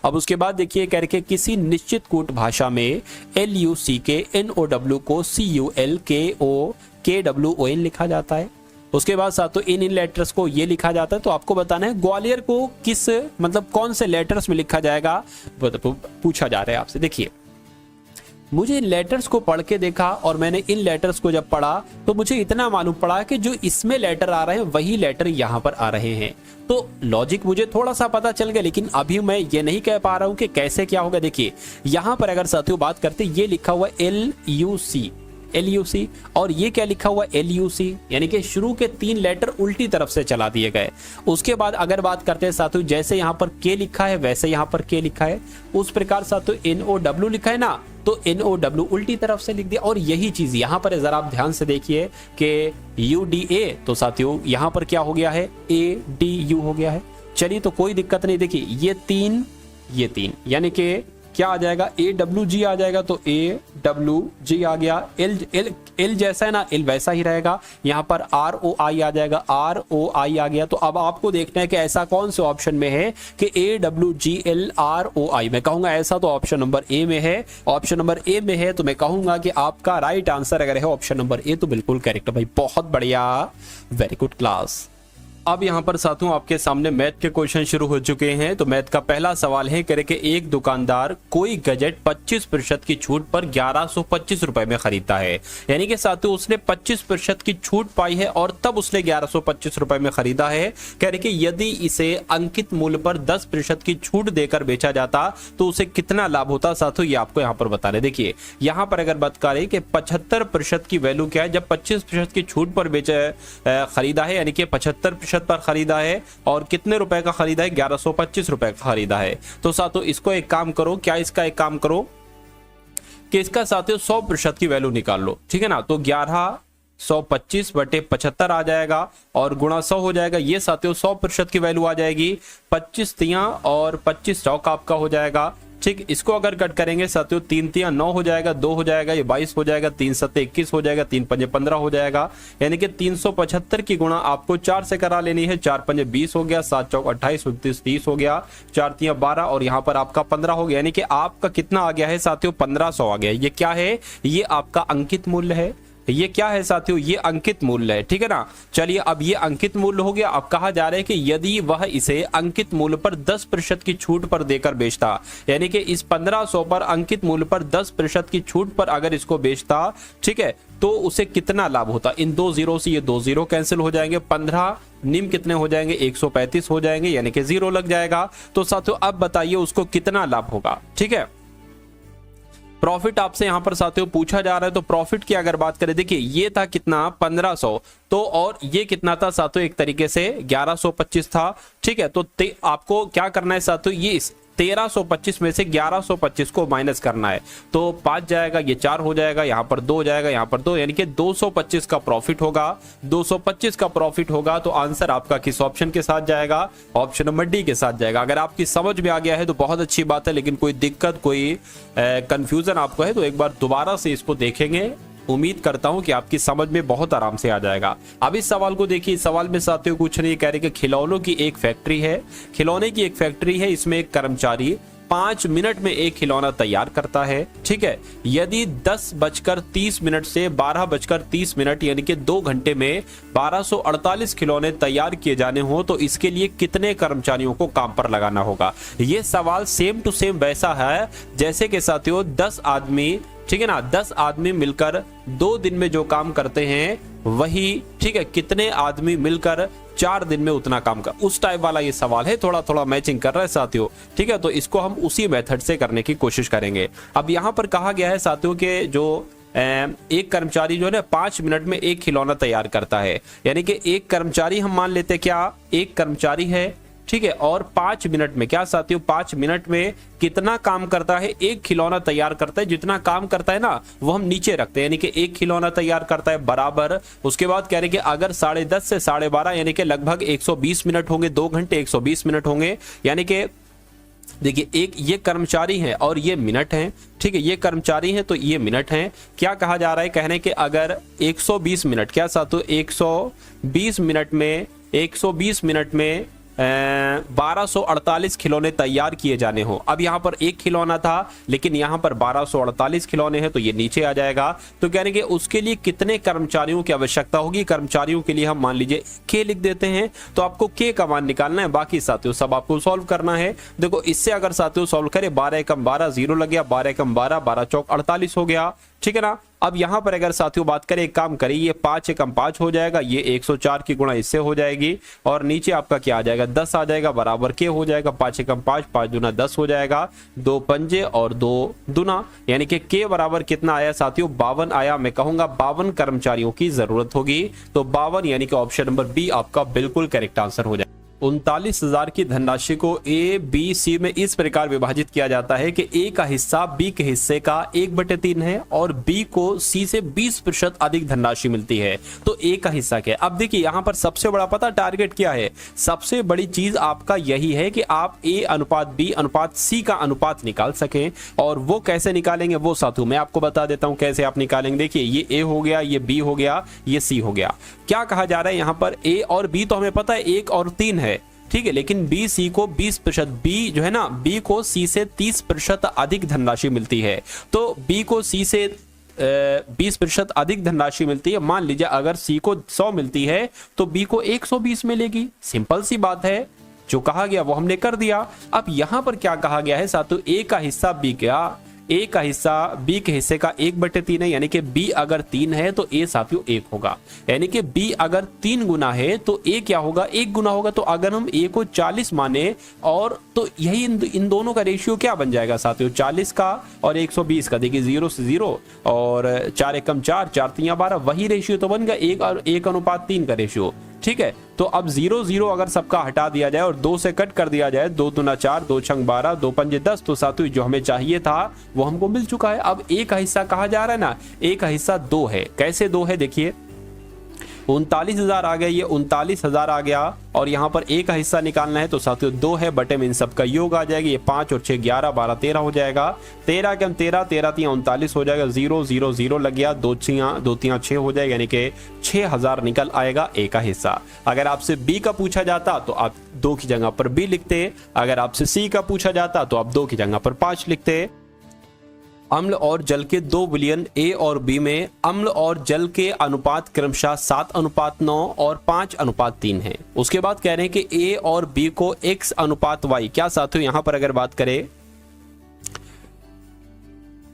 अब उसके बाद देखिए कह रहे किसी निश्चित कूट भाषा में LUCK NOW को CULKOKWON लिखा जाता है। उसके बाद साथियों इन लेटर्स को ये लिखा जाता है। तो आपको बताना है ग्वालियर को किस मतलब कौन से लेटर्स में लिखा जाएगा, पूछा जा रहा है आपसे। देखिए मुझे इन लेटर्स को पढ़ के देखा और मैंने इन लेटर्स को जब पढ़ा तो मुझे इतना मालूम पड़ा कि जो इसमें लेटर आ रहे हैं वही लेटर यहाँ पर आ रहे हैं। तो लॉजिक मुझे थोड़ा सा पता चल गया, लेकिन अभी मैं ये नहीं कह पा रहा हूँ कि कैसे क्या होगा। देखिए यहाँ पर अगर साथियों बात करते, ये लिखा हुआ LUC और ये क्या लिखा हुआ LUC, यानी कि शुरू के 3 लेटर उल्टी तरफ से चला दिए गए। उसके बाद अगर बात करते हैं साथियों, जैसे यहाँ पर K लिखा है वैसे यहाँ पर K लिखा है, उस प्रकार साथियों NOW लिखा है ना, तो NOW उल्टी तरफ से लिख दिया। और यही चीज यहाँ पर जरा आप ध्यान से देखिए कि UDA, तो साथियों यहाँ पर क्या हो गया है ADU हो गया है। चलिए तो कोई दिक्कत नहीं। देखिए ये 3 यानी कि क्या आ जाएगा AWG आ जाएगा, तो AWG आ गया। L जैसा है ना, L वैसा ही रहेगा। यहाँ पर ROI आ जाएगा, ROI आ गया। तो अब आपको देखना है कि ऐसा कौन से ऑप्शन में है कि AWGLROI। मैं कहूंगा ऐसा तो ऑप्शन नंबर ए में है। ऑप्शन नंबर ए में है तो मैं कहूंगा कि आपका राइट आंसर अगर है ऑप्शन नंबर ए तो बिल्कुल करेक्ट भाई, बहुत बढ़िया, वेरी गुड क्लास। अब यहाँ पर साथियों आपके सामने मैथ के क्वेश्चन शुरू हो चुके हैं। तो मैथ का पहला सवाल है कह रहे कि एक दुकानदार कोई गजेट 25% की छूट पर 1125 रुपए में खरीदता है, यानी कि साथियों उसने 25% की छूट पाई है और तब उसने 1125 रुपए में खरीदा है। कह रहे कि यदि इसे अंकित मूल्य पर 10% की छूट देकर बेचा जाता तो उसे कितना लाभ होता। साथियों ये आपको यहाँ पर बताने। देखिए यहाँ पर अगर बात करें कि 75% की वैल्यू क्या है, जब 25% की छूट पर खरीदा है, यानी कि 75% पर खरीदा है और कितने रुपए का खरीदा है, 1125 रुपए का खरीदा है। तो साथियों इसको एक काम करो, क्या इसका एक काम करो कि इसका साथियों 100% की वैल्यू निकाल लो, ठीक है ना। तो 1125 बटे 75 आ जाएगा और गुणा 100 हो जाएगा। ये साथियों 100% की वैल्यू आ जाएगी। 25 तियां और 25 चौक आपका हो जाएगा, ठीक। इसको अगर कट करेंगे साथियों 3 तियां 9 हो जाएगा, 2 हो जाएगा, ये 22 हो जाएगा, 3 सत्ते 21 हो जाएगा, 3 पंजे 15 हो जाएगा। यानी कि 375 की गुणा आपको 4 से करा लेनी है। 4 पंजे 20 हो गया, 7 चौक 28, 29 30 हो गया, 4 तियां 12 और यहाँ पर आपका 15 हो गया। यानी कि आपका कितना आ गया है साथियों 1500 आ गया। ये क्या है, ये आपका अंकित मूल्य है। ये क्या है साथियों, ये अंकित मूल्य है, ठीक है ना। चलिए अब ये अंकित मूल्य हो गया। अब कहा जा रहा है कि यदि वह इसे अंकित मूल्य पर 10% की छूट पर देकर बेचता, यानी कि इस 1500 पर अंकित मूल्य पर 10% की छूट पर अगर इसको बेचता, ठीक है, तो उसे कितना लाभ होता। इन 2 जीरो से ये 2 जीरो कैंसिल हो जाएंगे, 15 निम कितने हो जाएंगे 135 हो जाएंगे, यानी कि 0 लग जाएगा। तो साथियों अब बताइए उसको कितना लाभ होगा, ठीक है। प्रॉफिट आपसे यहां पर साथियों पूछा जा रहा है। तो प्रॉफिट की अगर बात करें, देखिए ये था कितना 1500, तो और ये कितना था साथियों, एक तरीके से 1125 था, ठीक है। तो आपको क्या करना है साथियों, ये 1325 में से 1125 को माइनस करना है। तो 5 जाएगा, ये 4 हो जाएगा, यहाँ पर 2 जाएगा, यहाँ पर 2, यानी कि 225 का प्रॉफिट होगा। 225 का प्रॉफिट होगा तो आंसर आपका किस ऑप्शन के साथ जाएगा, ऑप्शन नंबर डी के साथ जाएगा। अगर आपकी समझ में आ गया है तो बहुत अच्छी बात है, लेकिन कोई दिक्कत कोई कंफ्यूजन आपको है तो एक बार दोबारा से इसको देखेंगे। उम्मीद करता हूं कि आपकी समझ में बहुत आराम से आ जाएगा। अब इस सवाल को देखिए, इस सवाल में साथियों कुछ नहीं कह रहे कि खिलौनों की एक फैक्ट्री है, खिलौने की एक फैक्ट्री है, इसमें एक कर्मचारी 5 मिनट में एक खिलौना तैयार करता है, ठीक है। यदि 10:30 से 12:30 यानी कि 2 घंटे में 1248 खिलौने तैयार किए जाने हो तो इसके लिए कितने कर्मचारियों को काम पर लगाना होगा। ये सवाल सेम टू सेम वैसा है जैसे कि साथियों 10 आदमी, ठीक है ना, 10 आदमी मिलकर 2 दिन में जो काम करते हैं वही, ठीक है, कितने आदमी मिलकर 4 दिन में उतना काम कर, उस टाइप वाला ये सवाल है। थोड़ा थोड़ा मैचिंग कर रहा है साथियों, ठीक है। तो इसको हम उसी मेथड से करने की कोशिश करेंगे। अब यहाँ पर कहा गया है साथियों के जो एक कर्मचारी जो है ना 5 मिनट में एक खिलौना तैयार करता है, यानी कि एक कर्मचारी हम मान लेते क्या एक कर्मचारी है, ठीक है, और 5 मिनट में क्या साथियों 5 मिनट में कितना काम करता है, एक खिलौना तैयार करता है। जितना काम करता है ना वो हम नीचे रखते हैं, यानी कि एक खिलौना तैयार करता है बराबर। उसके बाद कह रहे कि अगर 10:30 से 12:30 यानी कि लगभग 120 मिनट होंगे, 2 घंटे 120 मिनट होंगे, यानी कि देखिए एक ये कर्मचारी है और ये मिनट है, ठीक है, ये कर्मचारी है तो ये मिनट है। क्या कहा जा रहा है, कहने के अगर 120 मिनट क्या साथियों 120 मिनट में 1248 खिलौने तैयार किए जाने हो। अब यहाँ पर एक खिलौना था लेकिन यहाँ पर 1248 खिलौने हैं तो ये नीचे आ जाएगा। तो कहने के उसके लिए कितने कर्मचारियों की आवश्यकता होगी। कर्मचारियों के लिए हम मान लीजिए के लिख देते हैं। तो आपको के का मान निकालना है, बाकी साथियों सब आपको सॉल्व करना है। देखो इससे अगर साथियों सॉल्व करें 12 एकम 12 0 लग गया, 12 एकम 12 12 चौक 48 हो गया, ठीक है ना। अब यहां पर अगर साथियों बात करें, एक काम करिए, ये 5 एकम 5 हो जाएगा, ये 104 की गुणा इससे हो जाएगी और नीचे आपका क्या आ जाएगा 10 आ जाएगा, बराबर के हो जाएगा 5 एकम 5 5 दूना 10 हो जाएगा, 2 पंजे और 2 दूना, यानी कि के बराबर कितना आया साथियों 52 आया। मैं कहूंगा 52 कर्मचारियों की जरूरत होगी। तो 52 यानी कि ऑप्शन नंबर बी आपका बिल्कुल करेक्ट आंसर हो जाएगा। 39,000 की धनराशि को ए बी सी में इस प्रकार विभाजित किया जाता है कि ए का हिस्सा बी के हिस्से का 1/3 है और बी को सी से 20% अधिक धनराशि मिलती है। तो ए का हिस्सा क्या है। अब देखिए यहां पर सबसे बड़ा पता टारगेट क्या है, सबसे बड़ी चीज आपका यही है कि आप ए अनुपात बी अनुपात सी का अनुपात निकाल सकें। और वो कैसे निकालेंगे वो साथियों मैं आपको बता देता हूं कैसे आप निकालेंगे। देखिए ये ए हो गया, ये बी हो गया, ये सी हो गया। क्या कहा जा रहा है यहां पर, ए और बी तो हमें पता है 1 और 3 है, ठीक है, लेकिन बी सी को 20%, बी जो है ना बी को सी से 30% अधिक धनराशि मिलती है। तो बी को सी से 20% अधिक धनराशि मिलती है। मान लीजिए अगर सी को 100 मिलती है तो बी को 120 मिलेगी। सिंपल सी बात है, जो कहा गया वो हमने कर दिया। अब यहां पर क्या कहा गया है साथियों, ए का हिस्सा बी का, ए का हिस्सा बी के हिस्से का 1/3 है, यानी कि बी अगर 3 है तो ए साथियों 1 होगा, यानी कि बी अगर 3 गुना है तो ए क्या होगा 1 गुना होगा। तो अगर हम ए को 40 माने और तो यही इन दोनों का रेशियो क्या बन जाएगा साथियों 40 का और 120 का। देखिए 0 से 0 और 4 एकम 4 4 3 12 वही रेशियो तो बन गया 1 और 1:3 का रेशियो, ठीक है। तो अब 0 0 अगर सबका हटा दिया जाए और 2 से कट कर दिया जाए, 2 दूना 4 2 छंग 12 2 पंजे 10, तो साथियों जो हमें चाहिए था वो हमको मिल चुका है। अब ए का हिस्सा कहा जा रहा है ना, ए का हिस्सा 2 है। कैसे 2 है देखिए 39,000 आ गया, ये 39,000 आ गया और यहाँ पर ए का हिस्सा निकालना है तो साथियों 2 है, बटे में इन सब का योग आ जाएगा। ये 5 और 6 11 12 13 हो जाएगा, 13 के हम 13 13 3 39 हो जाएगा, 0 0 0 लग गया, 2 3 6 हो जाएगा, यानी कि 6,000 निकल आएगा ए का हिस्सा। अगर आपसे बी का पूछा जाता तो आप 2 की जगह पर बी लिखते, अगर आपसे सी का पूछा जाता तो आप 2 की जगह पर 5 लिखते। अम्ल और जल के 2 विलयन ए और बी में अम्ल और जल के अनुपात क्रमशः 7:9 और 5:3 है। उसके बाद कह रहे हैं कि ए और बी को x अनुपात y, क्या साथियों यहां पर अगर बात करें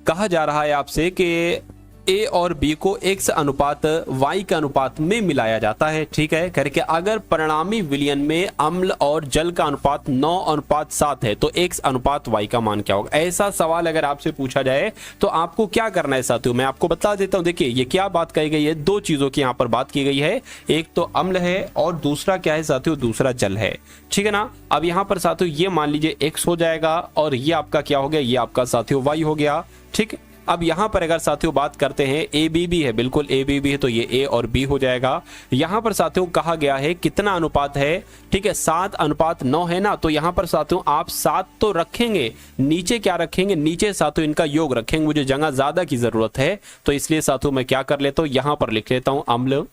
कहा जा रहा है आपसे कि ए और बी को x अनुपात y के अनुपात में मिलाया जाता है, ठीक है। करके अगर परिणामी विलयन में अम्ल और जल का अनुपात 9:7 है तो x अनुपात y का मान क्या होगा। ऐसा सवाल अगर आपसे पूछा जाए तो आपको क्या करना है साथियों, मैं आपको बता देता हूं। देखिए ये क्या बात कही गई है, 2 चीजों की यहां पर बात की गई है, एक तो अम्ल है और दूसरा क्या है साथियों, दूसरा जल है, ठीक है ना। अब यहां पर साथियों ये मान लीजिए x हो जाएगा और ये आपका क्या हो गया, ये आपका साथियों y हो गया, ठीक। अब यहां पर अगर साथियों बात करते हैं ए बी भी है, बिल्कुल ए बी भी है तो ये ए और बी हो जाएगा। यहां पर साथियों कहा गया है कितना अनुपात है, ठीक है 7:9 है ना। तो यहां पर साथियों आप 7 तो रखेंगे, नीचे क्या रखेंगे, नीचे साथियों इनका योग रखेंगे, मुझे जगह ज्यादा की जरूरत है तो इसलिए साथियों मैं क्या कर लेता हूं, यहां पर लिख लेता हूं अम्ल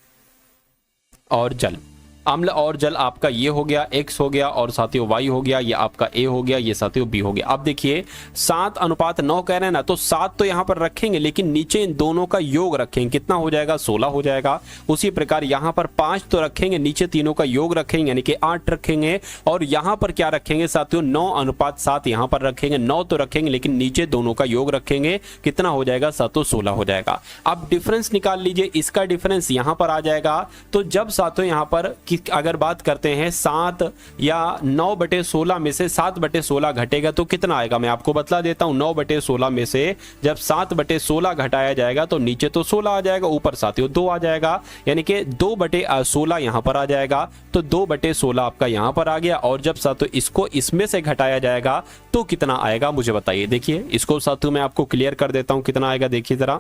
और जल। अम्ल और जल आपका ये हो गया, x हो गया और साथियों y हो गया, ये आपका a हो गया, ये साथियों b हो गया। अब देखिए 7:9 कह रहे हैं ना, तो 7 तो यहाँ पर रखेंगे लेकिन नीचे इन दोनों का योग रखेंगे, कितना हो जाएगा 16 हो जाएगा। उसी प्रकार यहाँ पर 5 तो रखेंगे, नीचे तीनों का योग रखेंगे यानी कि 8 रखेंगे और यहाँ पर क्या रखेंगे साथियों 9:7 यहाँ पर रखेंगे, 9 तो रखेंगे लेकिन नीचे दोनों का योग रखेंगे, कितना हो जाएगा साथियों 16 हो जाएगा। अब डिफरेंस निकाल लीजिए, इसका डिफरेंस यहाँ पर आ जाएगा। तो जब साथियों यहाँ पर अगर बात करते हैं 7 या 9/16 में से 7/16 घटेगा तो कितना आएगा, मैं आपको बता देता हूं। 9/16 में से जब 7/16 घटाया जाएगा तो नीचे तो 16 आ जाएगा, ऊपर साथियों 2 आ जाएगा, यानी कि 2/16 यहां पर आ जाएगा। तो 2/16 आपका यहां पर आ गया और जब साथियों इसको इसमें से घटाया जाएगा तो कितना आएगा मुझे बताइए। देखिए इसको साथियों मैं आपको क्लियर कर देता हूं कितना आएगा। देखिए जरा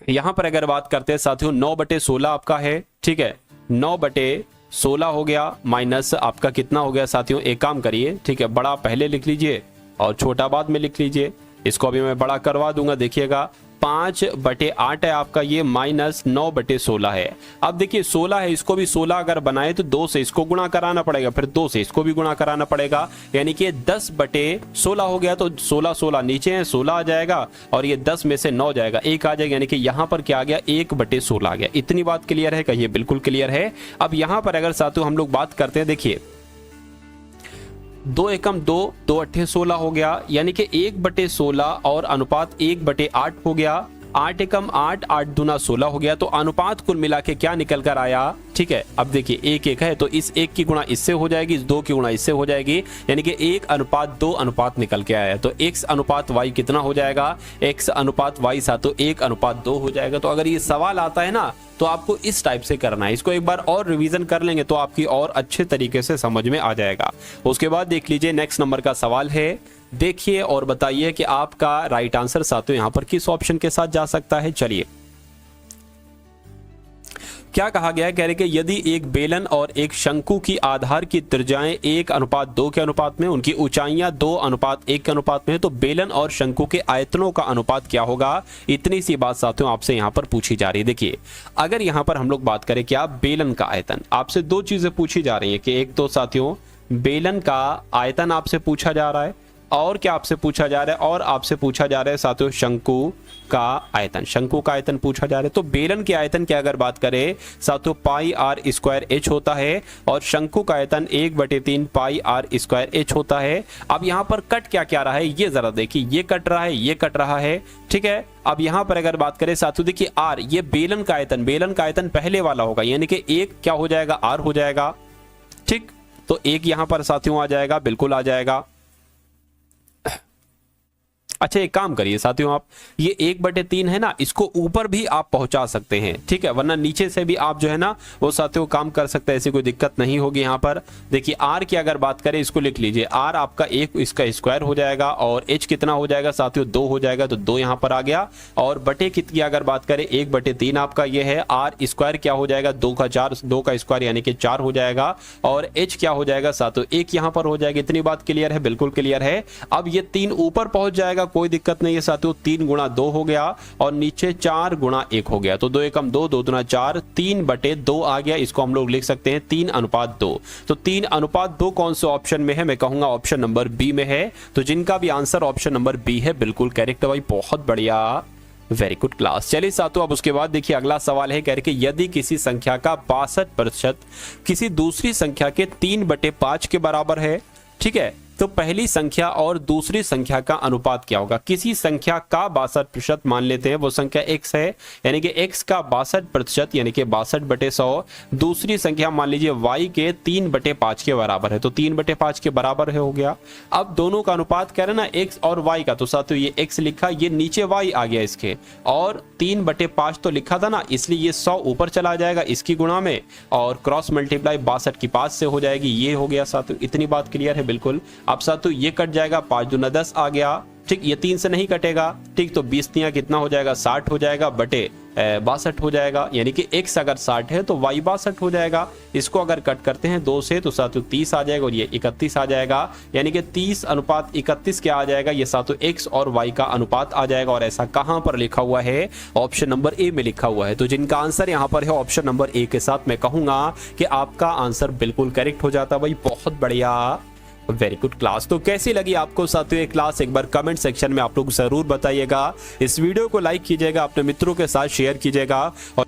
यहां पर अगर बात करते हैं साथियों 9/16 आपका है, ठीक है 9/16 हो गया माइनस आपका कितना हो गया साथियों, एक काम करिए, ठीक है बड़ा पहले लिख लीजिए और छोटा बाद में लिख लीजिए। इसको अभी मैं बड़ा करवा दूंगा, देखिएगा 5/8 है आपका ये, माइनस 9/16 है। अब देखिए 16 है, इसको भी 16 अगर बनाए तो 2 से इसको गुणा कराना पड़ेगा, फिर 2 से इसको भी गुणा कराना पड़ेगा, यानी कि 10/16 हो गया। तो 16 नीचे है, 16 आ जाएगा और ये 10 में से 9 जाएगा, 1 आ जाएगा, यानी कि यहाँ पर क्या आ गया 1/16 आ गया। इतनी बात क्लियर है, कहिए बिल्कुल क्लियर है। अब यहाँ पर अगर साथियों हम लोग बात करते हैं, देखिए 2 एकम 2, 2 अट्ठे 16 हो गया, यानी कि 1/16 और अनुपात 1/8 हो गया। 8 एकम 8, 8 दूना 16 हो गया। तो अनुपात कुल मिला के क्या निकल कर आया, ठीक है। अब देखिए 1 है तो इस 1 की गुणा इससे हो जाएगी, इस 2 की गुणा इससे हो जाएगी, यानी कि 1:2 अनुपात निकल के आया। तो x अनुपात y कितना हो जाएगा, x अनुपात y साथियों 1:2 हो जाएगा। तो अगर ये सवाल आता है ना तो आपको इस टाइप से करना है, इसको एक बार और रिवीजन कर लेंगे तो आपकी और अच्छे तरीके से समझ में आ जाएगा। उसके बाद देख लीजिए नेक्स्ट नंबर का सवाल है, देखिए और बताइए कि आपका राइट आंसर साथियों यहां पर किस ऑप्शन के साथ जा सकता है। चलिए क्या कहा गया है, कह रहे कि यदि एक बेलन और एक शंकु की आधार की त्रिज्याएं 1:2 के अनुपात में, उनकी ऊंचाइयां 2:1 के अनुपात में है, तो बेलन और शंकु के आयतनों का अनुपात क्या होगा। इतनी सी बात साथियों आपसे यहां पर पूछी जा रही है। देखिए अगर यहां पर हम लोग बात करें क्या बेलन का आयतन, आपसे 2 चीजें पूछी जा रही है कि एक तो साथियों बेलन का आयतन आपसे पूछा जा रहा है, और क्या आपसे पूछा जा रहा है, और आपसे पूछा जा रहा है साथियों शंकु का आयतन, शंकु का आयतन पूछा जा रहा है। तो बेलन के आयतन की अगर बात करें साथियों πr² होता है, और शंकु का आयतन 1/3 πr² होता है। अब यहाँ पर कट क्या क्या रहा है ये जरा देखिए, ये कट रहा है, ये कट रहा है, ठीक है। अब यहाँ पर अगर बात करें साथियों देखिए r, ये बेलन का आयतन पहले वाला होगा, यानी कि 1 क्या हो जाएगा r हो जाएगा, ठीक। तो 1 यहाँ पर साथियों आ जाएगा, बिल्कुल आ जाएगा। अच्छा एक काम करिए साथियों, आप ये 1/3 है ना, इसको ऊपर भी आप पहुंचा सकते हैं, ठीक है, वरना नीचे से भी आप जो है ना वो साथियों काम कर सकते हैं, ऐसी कोई दिक्कत नहीं होगी। यहाँ पर देखिए r की अगर बात करें, इसको लिख लीजिए, r आपका 1 इसका स्क्वायर हो जाएगा, और h कितना हो जाएगा साथियों 2 हो जाएगा, तो 2 यहाँ पर आ गया। और बटे की अगर बात करें 1/3 आपका ये है, r स्क्वायर क्या हो जाएगा 2 का 4, 2 का स्क्वायर यानी कि 4 हो जाएगा, और h क्या हो जाएगा साथियों 1 यहाँ पर हो जाएगा। इतनी बात क्लियर है, बिल्कुल क्लियर है। अब ये 3 ऊपर पहुंच जाएगा, कोई दिक्कत नहीं है साथियों, 3 गुणा 2 हो गया, और नीचे 4 गुणा 1 हो गया, तो 2 एकम 2, 2 दूना 4, 3/2 आ गया। इसको हम लोग लिख सकते हैं 3:2। तो 3:2 कौन से ऑप्शन में है, मैं कहूंगा ऑप्शन नंबर बी में है। तो जिनका भी आंसर ऑप्शन नंबर बी है बिल्कुल करेक्ट है भाई, बहुत बढ़िया, वेरी गुड क्लास। चलिए साथियों अब उसके बाद देखिए अगला सवाल है, कह रहे कि यदि किसी संख्या का 62% किसी दूसरी संख्या के 3/5 के बराबर है, ठीक है, तो पहली संख्या और दूसरी संख्या का अनुपात क्या होगा। किसी संख्या का 62% मान लेते हैं, वो संख्या x है, यानी कि x का 62% यानी कि 62/100, दूसरी संख्या मान लीजिए y के 3/5 के बराबर है, तो 3/5 के बराबर है हो गया। अब दोनों का अनुपात कह रहे ना x और y का, तो साथियों ये x लिखा, ये नीचे y आ गया इसके, और 3/5 तो लिखा था ना, इसलिए ये 100 ऊपर चला जाएगा इसकी गुणा में, और क्रॉस मल्टीप्लाई 62 की 5 से हो जाएगी, ये हो गया साथियों। इतनी बात क्लियर है बिल्कुल। अब साथियों ये कट जाएगा, 5 दूना 10 आ गया, ठीक, ये 3 से नहीं कटेगा, ठीक, तो 20 तियां कितना हो जाएगा 60 हो जाएगा, बटे 62 हो जाएगा, यानी कि x अगर 60 है तो y 62 हो जाएगा। इसको अगर कट करते हैं 2 से तो साथियों 30 आ जाएगा, और ये 31 आ जाएगा, यानी कि 30:31 क्या आ जाएगा, ये साथियों x और y का अनुपात आ जाएगा। और ऐसा कहां पर लिखा हुआ है, ऑप्शन नंबर ए में लिखा हुआ है। तो जिनका आंसर यहां पर है ऑप्शन नंबर ए के साथ, मैं कहूंगा कि आपका आंसर बिल्कुल करेक्ट हो जाता भाई, बहुत बढ़िया, वेरी गुड क्लास। तो कैसी लगी आपको साथियों ये क्लास, एक बार कमेंट सेक्शन में आप लोग जरूर बताइएगा। इस वीडियो को लाइक कीजिएगा, अपने मित्रों के साथ शेयर कीजिएगा, और